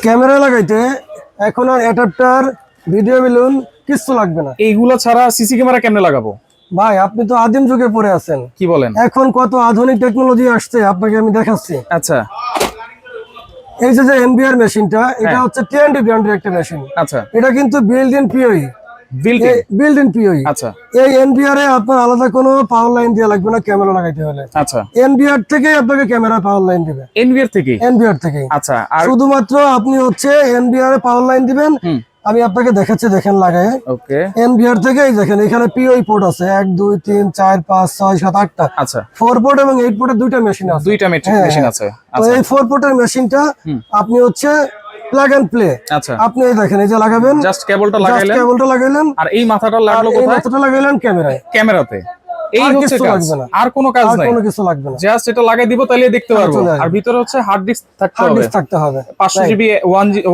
Camera লাগাইতে এখন আর adapter, video balun কিছু লাগবে না। এইগুলো ছাড়া সিসি ক্যামেরা কেমনে লাগাবো? ভাই আপনি তো আদিম যুগে পড়ে আছেন। কি বলেন? এখন কত আধুনিক টেকনোলজি আসছে, আপনাকে আমি দেখাচ্ছি। আচ্ছা এই যে এনবিআর মেশিনটা, এটা হচ্ছে টিএনডি ব্র্যান্ডের একটা মেশিন। আচ্ছা, এটা কিন্তু built in PoE. Built in PoE. আচ্ছা এই এনবিআর এ আপনার আলাদা কোনো পাওয়ার লাইন দেওয়া লাগবে না ক্যামেরা লাগাইতে হলে। আচ্ছা, এনবিআর থেকে আপনাকে ক্যামেরা পাওয়ার লাইন দিবে। এনভিআর থেকে? এনবিআর থেকে। আচ্ছা, আর শুধুমাত্র আপনি হচ্ছে এনবিআর এ পাওয়ার লাইন দিবেন। আমি আপনাকে দেখাচ্ছি, দেখেন লাগায়। ওকে, এনবিআর থেকে এই দেখেন এখানে পিওই পোর্ট আছে 1 2 3 4 5 6 7 8টা। আচ্ছা, 4 পোর্ট এবং 8 পোর্টের দুইটা মেশিন আছে। দুইটা মেশিন আছে। তো আচ্ছা এই 4 পোর্টের মেশিনটা আপনি হচ্ছে প্লাগ এন্ড প্লে। আচ্ছা, আপনি এই দেখেন, এই যে লাগাবেন, জাস্ট কেবলটা লাগাইলেন, কেবলটা লাগাইলেন, আর এই মাথাটা লাগলো এই কোথায়? মাথাটা লাগাইলেন ক্যামেরায়। ক্যামেরাতে। এই আর হচ্ছে কিছু কাজ, লাগবে না। আর কোনো কাজ আর নাই, কোনো কিছু লাগবে না। জাস্ট এটা লাগাই দিব, তাহলে দেখতে পারবো। চলে আসবে। আর ভিতরে হচ্ছে হার্ড ডিস্ক থাকতে হার্ড হবে, ডিস্ক থাকতে হবে 500 জিবি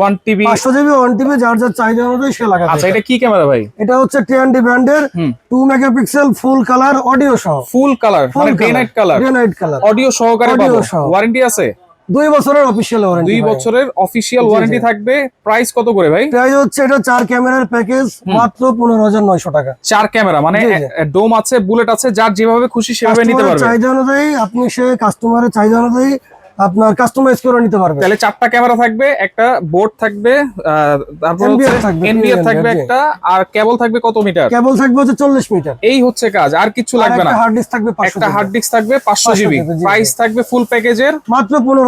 1 টিবি। 500 জিবি 1 টিবি, যার যার চাহিদা অনুযায়ী সে লাগাবে। আচ্ছা, এটা কি ক্যামেরা ভাই? এটা হচ্ছে টিএনডি ব্র্যান্ডের 2 মেগাপিক্সেল ফুল কালার অডিও সহ। ফুল কালার মানে day night colour? Day night colour audio সহকারে পাবো। ওয়ারেন্টি আছে? 2 বছরের অফিশিয়াল ওয়ারেন্টি। 2 বছরের অফিশিয়াল ওয়ারেন্টি থাকবে। প্রাইস কত করে ভাই? প্রাইস হচ্ছে এটা 4 ক্যামেরার প্যাকেজ মাত্র 15900 টাকা। 4 ক্যামেরা মানে ডোম আছে, বুলেট আছে, যার যেভাবে খুশি সেভাবে নিতে পারবে। চাহিদা অনুযায়ী আপনি কাস্টমারের চাহিদা অনুযায়ী আপনার কাস্টমাইজ করে নিতে পারবে। তাহলে 4টা ক্যামেরা থাকবে, একটা বোর্ড থাকবে, তারপর এনবিআর থাকবে একটা, আর কেবল থাকবে কত মিটার? কেবল থাকবে হচ্ছে 40 মিটার। এই হচ্ছে কাজ, আর কিছু লাগবে না। হার্ড ডিস্ক থাকবে 500 একটা হার্ড ডিস্ক থাকবে 500 জিবি। প্রাইস থাকবে ফুল প্যাকেজের মাত্র 15